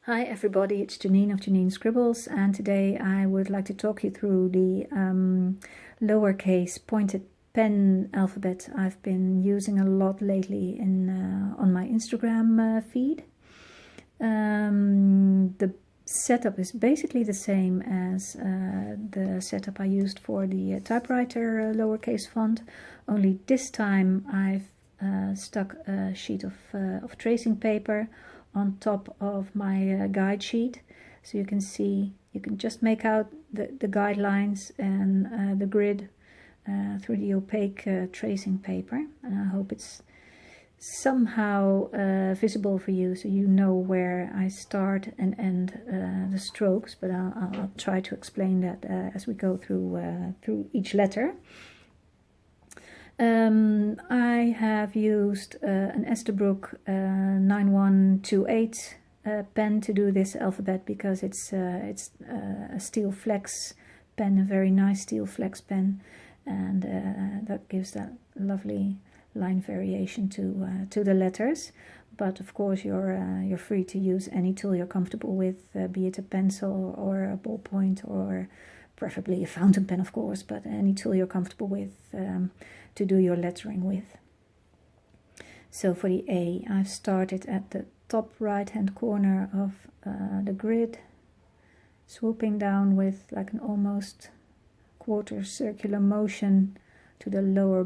Hi everybody, it's Janine of Janine Scribbles, and today I would like to talk you through the lowercase pointed pen alphabet I've been using a lot lately on my Instagram feed. The setup is basically the same as the setup I used for the typewriter lowercase font, only this time I've stuck a sheet of tracing paper on top of my guide sheet, so you can see, you can just make out the guidelines and the grid through the opaque tracing paper, and I hope it's somehow visible for you, so you know where I start and end the strokes, but I'll try to explain that as we go through each letter. I have used an Esterbrook 9128 pen to do this alphabet because it's a steel flex pen, a very nice steel flex pen, and that gives that lovely line variation to the letters. But of course you're free to use any tool you're comfortable with, be it a pencil or a ballpoint, or preferably a fountain pen, of course, but any tool you're comfortable with to do your lettering with. So for the A, I've started at the top right hand corner of the grid, swooping down with like an almost quarter circular motion to the lower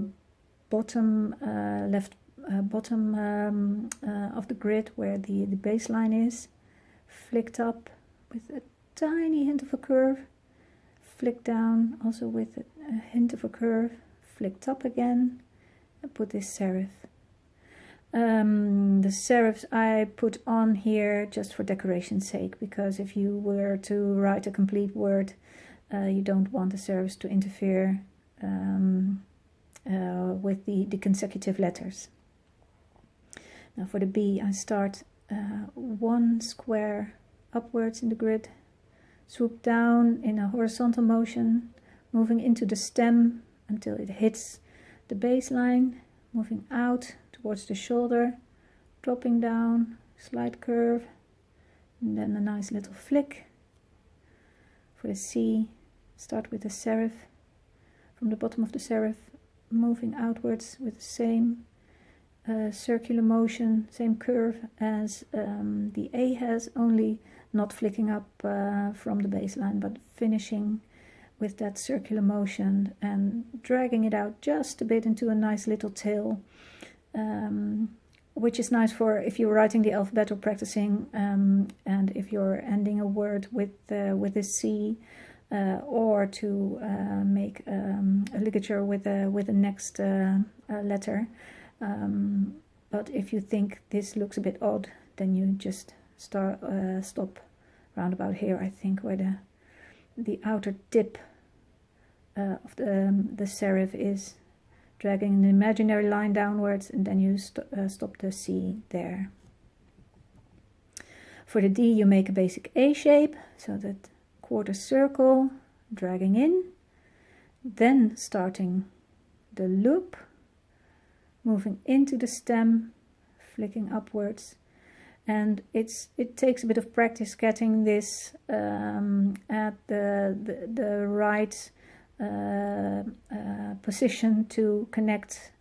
bottom left bottom of the grid where the baseline is, flicked up with a tiny hint of a curve, flick down also with a hint of a curve, flicked up again, and put this serif. The serifs I put on here just for decoration's sake, because if you were to write a complete word, you don't want the serifs to interfere with the consecutive letters. Now for the B, I start one square upwards in the grid, swoop down in a horizontal motion, moving into the stem until it hits the baseline, moving out towards the shoulder, dropping down, slight curve, and then a nice little flick. For the C, start with the serif, from the bottom of the serif, moving outwards with the same circular motion, same curve as the A has, only not flicking up from the baseline, but finishing with that circular motion and dragging it out just a bit into a nice little tail, which is nice for if you're writing the alphabet or practicing, and if you're ending a word with a C, or to make a ligature with the next letter. But if you think this looks a bit odd, then you just stop round about here, I think, where the outer tip of the serif is, dragging an imaginary line downwards, and then you stop the C there. For the D, you make a basic A shape, so that quarter circle, dragging in, then starting the loop, moving into the stem, flicking upwards. And it takes a bit of practice getting this at the right position to connect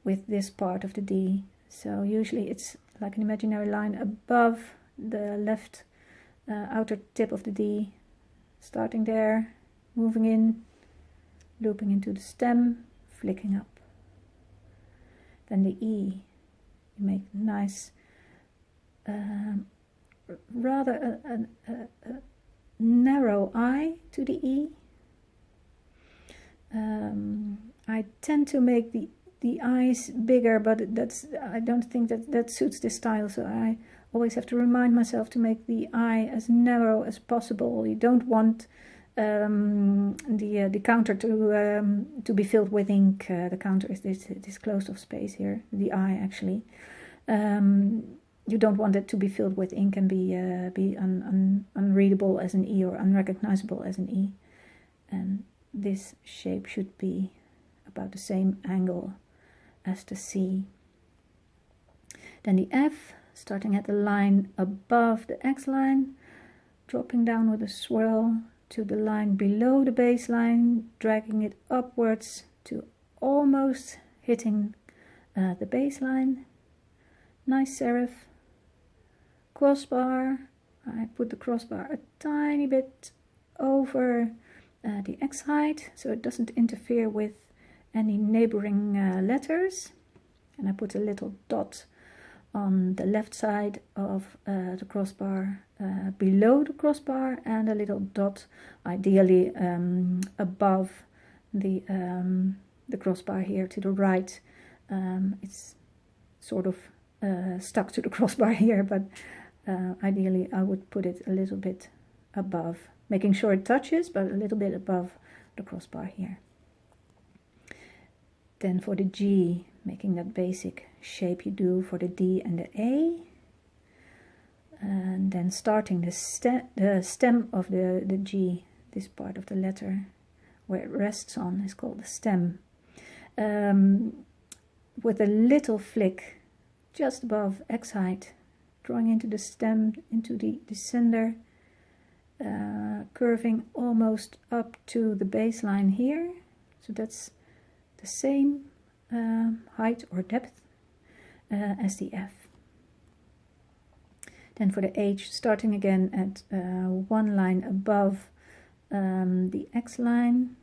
with this part of the D. So usually it's like an imaginary line above the left outer tip of the D, starting there, moving in, looping into the stem, flicking up. Then the E, you make nice rather a narrow I to the E. I tend to make the eyes bigger, but I don't think that suits this style, so I always have to remind myself to make the eye as narrow as possible. You don't want the counter to be filled with ink. The counter is this closed off space here, the eye actually. You don't want it to be filled with ink and be unreadable as an E or unrecognizable as an E. And this shape should be about the same angle as the C. Then the F, starting at the line above the X line, dropping down with a swirl to the line below the baseline, dragging it upwards to almost hitting the baseline. Nice serif. Crossbar. I put the crossbar a tiny bit over the X height so it doesn't interfere with any neighboring letters. And I put a little dot on the left side of the crossbar below the crossbar, and a little dot ideally above the crossbar here to the right. It's sort of stuck to the crossbar here, but ideally I would put it a little bit above, making sure it touches, but a little bit above the crossbar here. Then for the G, making that basic shape you do for the D and the A. And then starting the stem of the G, this part of the letter where it rests on is called the stem. With a little flick just above X height, drawing into the stem, into the descender, curving almost up to the baseline here. So that's the same height or depth as the F. Then for the H, starting again at one line above the X line,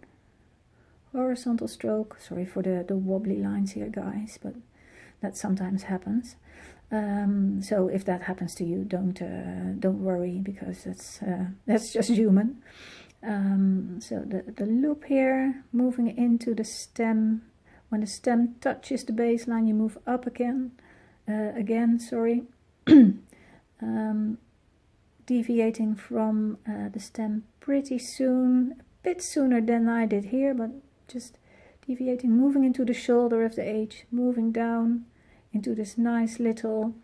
horizontal stroke. Sorry for the wobbly lines here, guys, but that sometimes happens. So if that happens to you, don't worry, because that's just human. So the loop here, moving into the stem. When the stem touches the baseline, you move up again. Sorry. Deviating from the stem pretty soon, a bit sooner than I did here, but just deviating, moving into the shoulder of the H, moving down into this nice little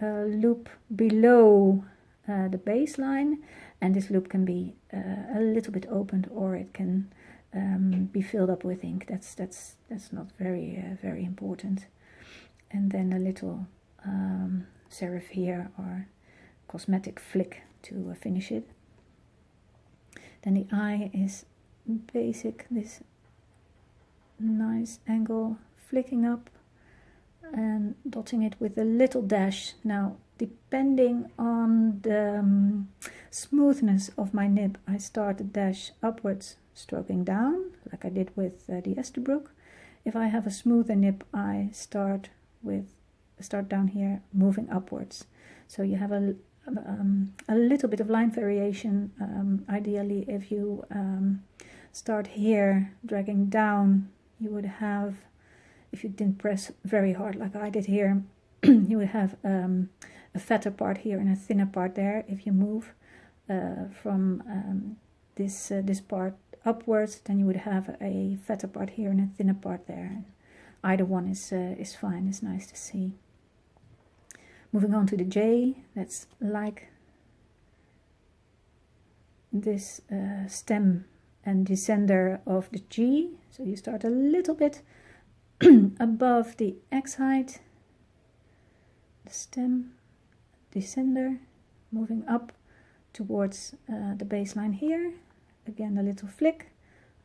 loop below the baseline, and this loop can be a little bit opened, or it can be filled up with ink. That's not very important. And then a little serif here, or cosmetic flick to finish it. Then the I is basic, this nice angle, flicking up and dotting it with a little dash. Now, depending on the smoothness of my nib, I start the dash upwards, stroking down, like I did with the Esterbrook. If I have a smoother nib, I start down here, moving upwards. So you have a little bit of line variation. Ideally, if you start here, dragging down, you would have, if you didn't press very hard like I did here, you would have a fatter part here and a thinner part there. If you move from this part upwards, then you would have a fatter part here and a thinner part there. Either one is fine. It's nice to see. Moving on to the J, that's like this stem and descender of the G. So you start a little bit above the X height, the stem, descender, moving up towards the baseline here. Again, a little flick,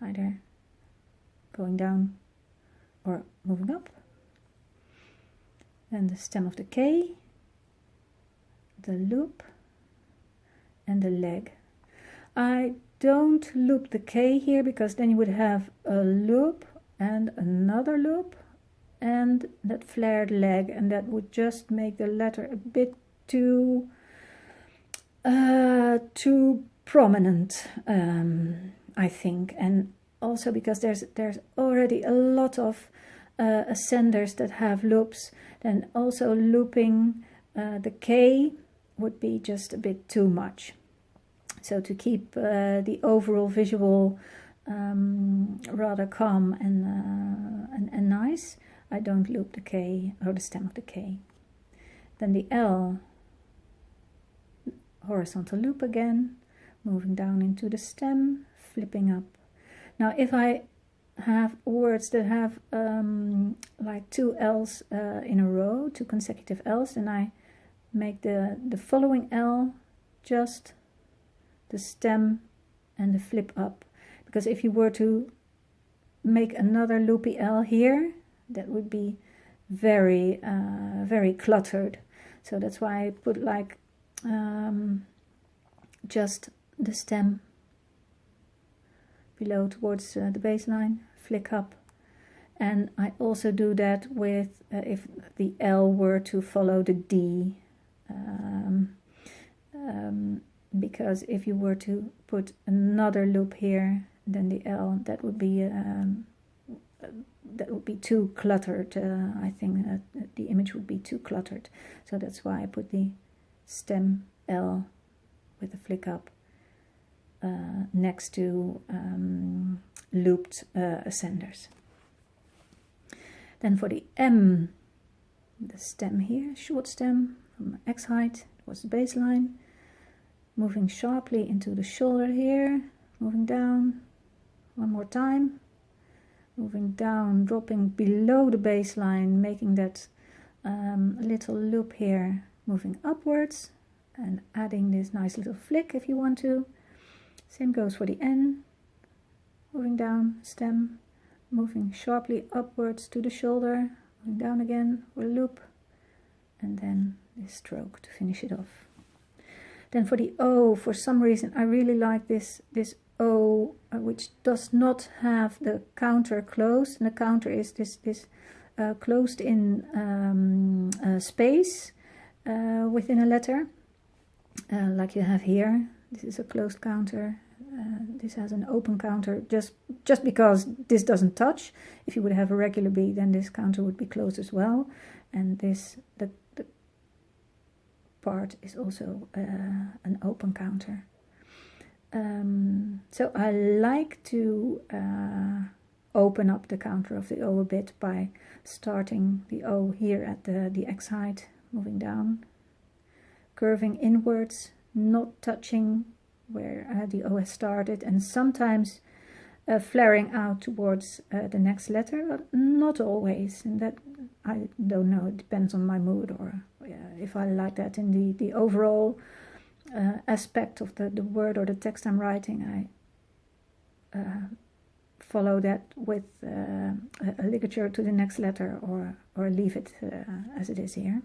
either going down or moving up. Then the stem of the K, the loop, and the leg. I don't loop the K here, because then you would have a loop and another loop and that flared leg, and that would just make the letter a bit too prominent, I think. And also because there's already a lot of ascenders that have loops, then also looping the K would be just a bit too much. So to keep the overall visual rather calm and nice, I don't loop the K or the stem of the K. Then the L, horizontal loop again, moving down into the stem, flipping up. Now if I have words that have like two L's in a row, two consecutive L's, then I make the following L just the stem and the flip up, because if you were to make another loopy L here, that would be very very cluttered. So that's why I put like just the stem below towards the baseline, flick up. And I also do that with if the L were to follow the D, because if you were to put another loop here, then the L, that would be too cluttered. I think the image would be too cluttered. So that's why I put the stem L with the flick up next to looped ascenders. Then for the M, the stem here, short stem from X height towards the baseline, moving sharply into the shoulder here, moving down one more time, moving down, dropping below the baseline, making that little loop here, moving upwards and adding this nice little flick if you want to. Same goes for the N, moving down, stem, moving sharply upwards to the shoulder, moving down again for a loop, and then this stroke to finish it off. Then for the O, for some reason I really like this O, which does not have the counter closed, and the counter is this closed in space within a letter, like you have here. This is a closed counter. This has an open counter just because this doesn't touch. If you would have a regular B, then this counter would be closed as well, and this the part is also an open counter. So I like to open up the counter of the O a bit by starting the O here at the X height, moving down, curving inwards, not touching where the O has started, and sometimes flaring out towards the next letter, but not always, and that I don't know, it depends on my mood, or if I like that in the overall aspect of the word or the text I'm writing. I follow that with a ligature to the next letter, or leave it as it is here.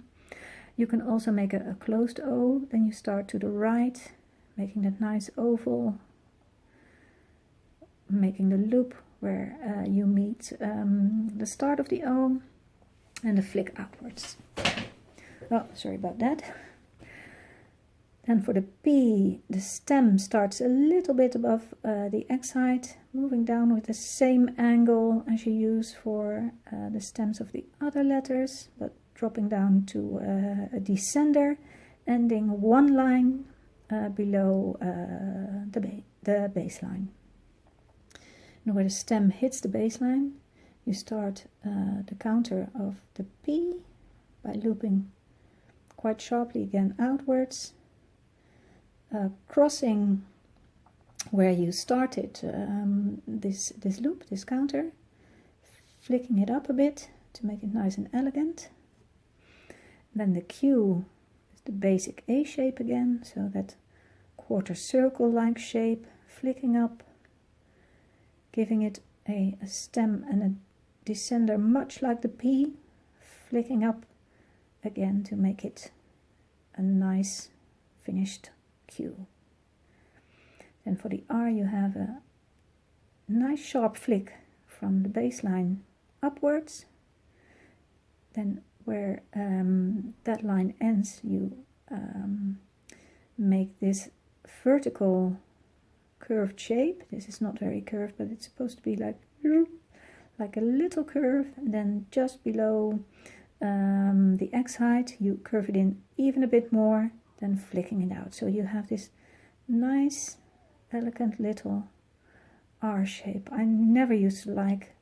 You can also make a closed O, then you start to the right, making that nice oval, making the loop where you meet the start of the O, and the flick outwards. Oh, sorry about that. Then for the P, the stem starts a little bit above the X height, moving down with the same angle as you use for the stems of the other letters, but dropping down to a descender, ending one line below the baseline. And where the stem hits the baseline, you start the counter of the P by looping quite sharply again outwards, crossing where you started this loop, this counter, flicking it up a bit to make it nice and elegant. Then the Q is the basic A shape again, so that quarter circle-like shape, flicking up, giving it a stem and a descender much like the P, flicking up again to make it a nice finished Q. Then for the R you have a nice sharp flick from the baseline upwards. Then where that line ends, you make this vertical curved shape. This is not very curved, but it's supposed to be like a little curve, and then just below the X height you curve it in even a bit more, then flicking it out. So you have this nice elegant little R shape. I never used to like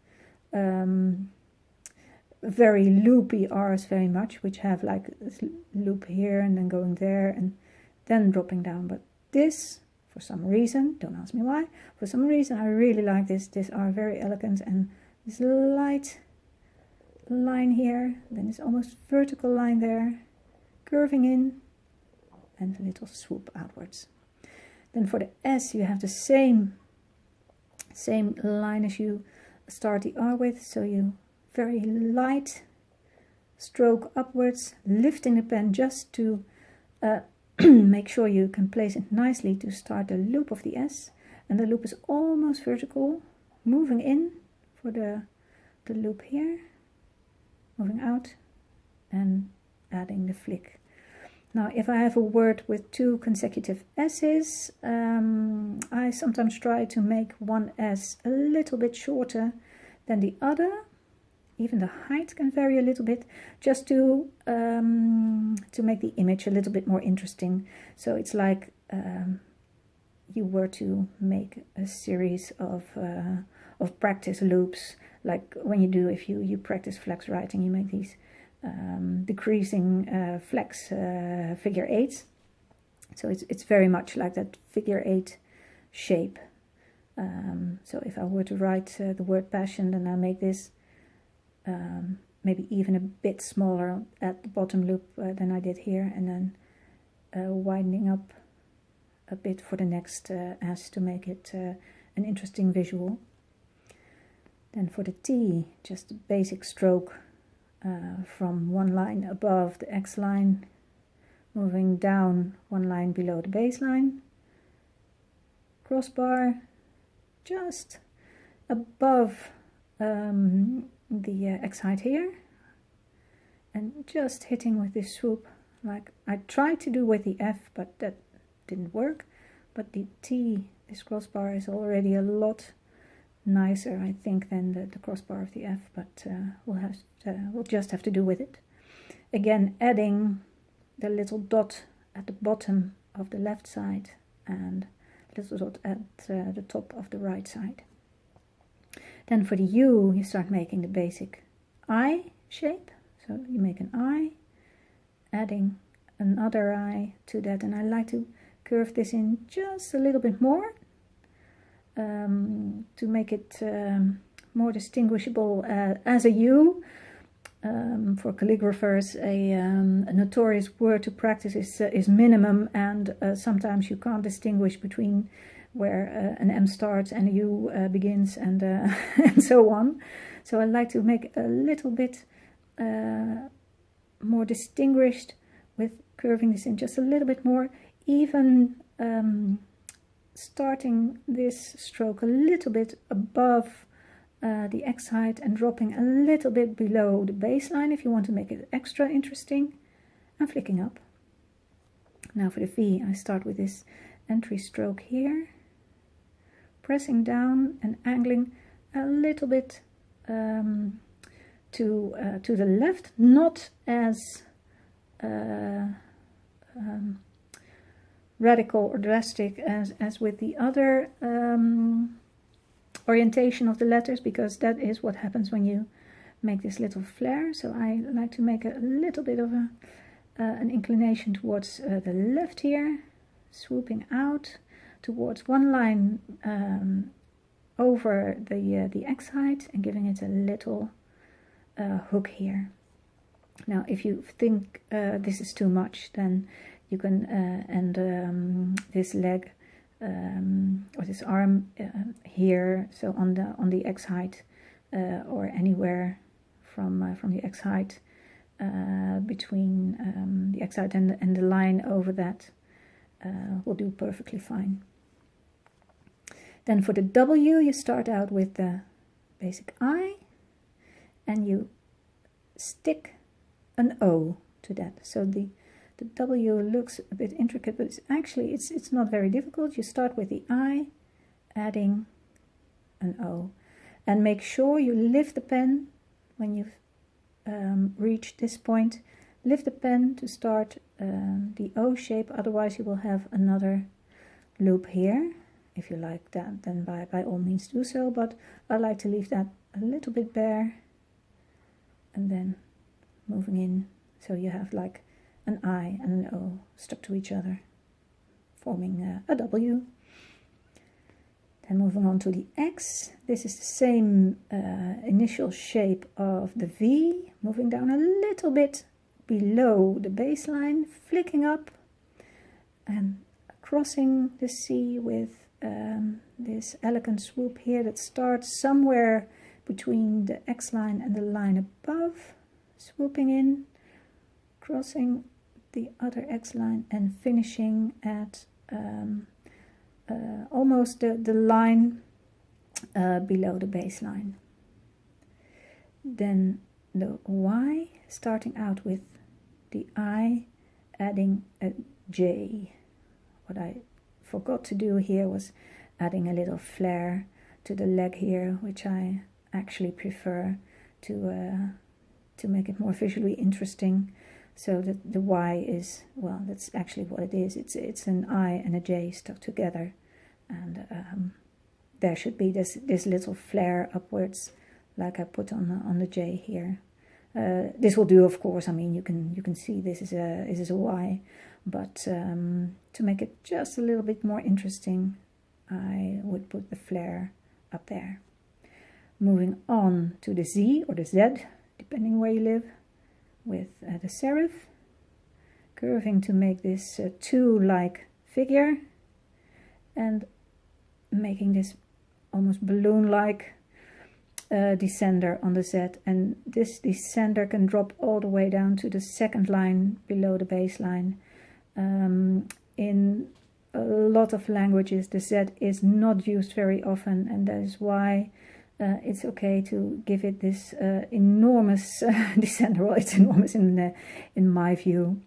very loopy R's very much, which have like this loop here and then going there and then dropping down, but this, for some reason, don't ask me why, for some reason I really like this R, very elegant, and this light line here, then this almost vertical line there, curving in and a little swoop outwards. Then for the S you have the same line as you start the R with, so you very light stroke upwards, lifting the pen just to make sure you can place it nicely to start the loop of the S, and the loop is almost vertical, moving in for the loop here, moving out and adding the flick. Now if I have a word with 2 consecutive S's, I sometimes try to make one S a little bit shorter than the other. Even the height can vary a little bit, just to make the image a little bit more interesting. So it's like you were to make a series of practice loops, like when you do, if you practice flex writing, you make these decreasing flex figure 8s. So it's very much like that figure 8 shape. So if I were to write the word passion, then I make this maybe even a bit smaller at the bottom loop than I did here, and then widening up a bit for the next S to make it an interesting visual. Then for the T, just a basic stroke from one line above the X line, moving down one line below the baseline, crossbar just above the X height here, and just hitting with this swoop like I tried to do with the F, but that didn't work. But the T, this crossbar, is already a lot nicer, I think, than the crossbar of the F, but we'll just have to do with it. Again, adding the little dot at the bottom of the left side and little dot at the top of the right side. Then for the U, you start making the basic I shape. So you make an I, adding another I to that, and I like to curve this in just a little bit more to make it more distinguishable as a U. For calligraphers, a notorious word to practice is minimum, and sometimes you can't distinguish between where an M starts and a U begins, and and so on. So I like to make a little bit more distinguished with curving this in just a little bit more, even starting this stroke a little bit above the X height and dropping a little bit below the baseline if you want to make it extra interesting, and flicking up. Now for the V, I start with this entry stroke here, pressing down and angling a little bit to the left, not as radical or drastic as with the other orientation of the letters, because that is what happens when you make this little flare. So I like to make a little bit of an inclination towards the left here, swooping out towards one line over the X height and giving it a little hook here. Now if you think this is too much, then you can end this leg or this arm here, so on the X height or anywhere from the X height between the X height and the line over that will do perfectly fine. Then for the W, you start out with the basic I, and you stick an O to that. So the W looks a bit intricate, but it's not very difficult. You start with the I, adding an O, and make sure you lift the pen when you've reached this point. Lift the pen to start the O shape, otherwise you will have another loop here. If you like that, then by all means do so, but I like to leave that a little bit bare, and then moving in, so you have like an I and an O stuck to each other, forming a W. Then moving on to the X, this is the same initial shape of the V, moving down a little bit below the baseline, flicking up and crossing the C with this elegant swoop here that starts somewhere between the X line and the line above, swooping in, crossing the other X line and finishing at almost the line below the baseline. Then the Y, starting out with the I, adding a J. What I forgot to do here was adding a little flare to the leg here, which I actually prefer to make it more visually interesting. So that the Y is, well, that's actually what it is. It's an I and a J stuck together, and there should be this little flare upwards, like I put on the J here. This will do, of course. I mean, you can see this is a Y, but to make it just a little bit more interesting, I would put the flare up there. Moving on to the Z or the Z, depending where you live, with the serif, curving to make this 2-like figure, and making this almost balloon-like descender on the Z. And this descender can drop all the way down to the second line below the baseline. In a lot of languages, the Z is not used very often, and that is why it's okay to give it this enormous descender. Well, it's enormous in my view.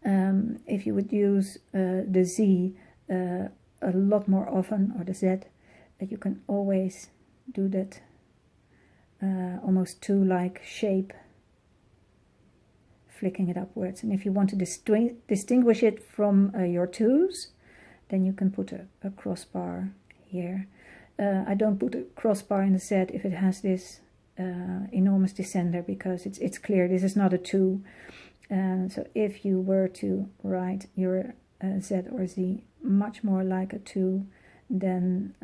If you would use the Z a lot more often, or the Z, you can always do that almost 2-like shape, flicking it upwards. And if you want to distinguish it from your 2s, then you can put a crossbar here. I don't put a crossbar in the Z if it has this enormous descender, because it's clear this is not a 2. So if you were to write your Z or Z much more like a 2, then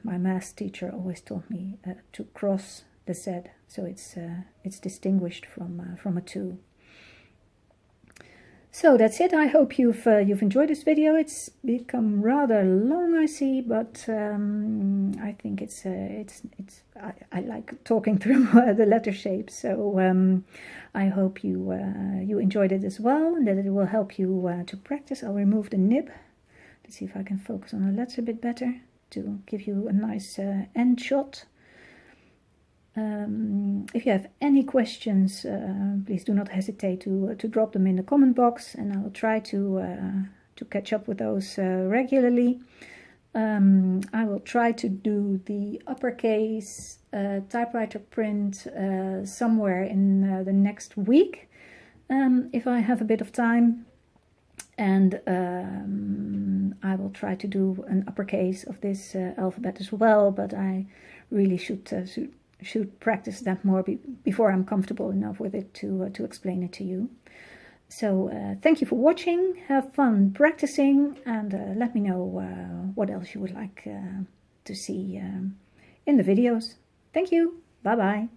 my math teacher always told me to cross the Z, so it's distinguished from a 2. So that's it. I hope you've enjoyed this video. It's become rather long, I see, but I think I like talking through the letter shapes. So I hope you enjoyed it as well, and that it will help you to practice. I'll remove the nib to see if I can focus on the letters a bit better to give you a nice end shot. If you have any questions, please do not hesitate to drop them in the comment box, and I will try to catch up with those regularly. I will try to do the uppercase typewriter print somewhere in the next week, if I have a bit of time, and I will try to do an uppercase of this alphabet as well, but I really should practice that more before I'm comfortable enough with it to explain it to you. So thank you for watching, have fun practicing, and let me know what else you would like to see in the videos. Thank you, bye bye.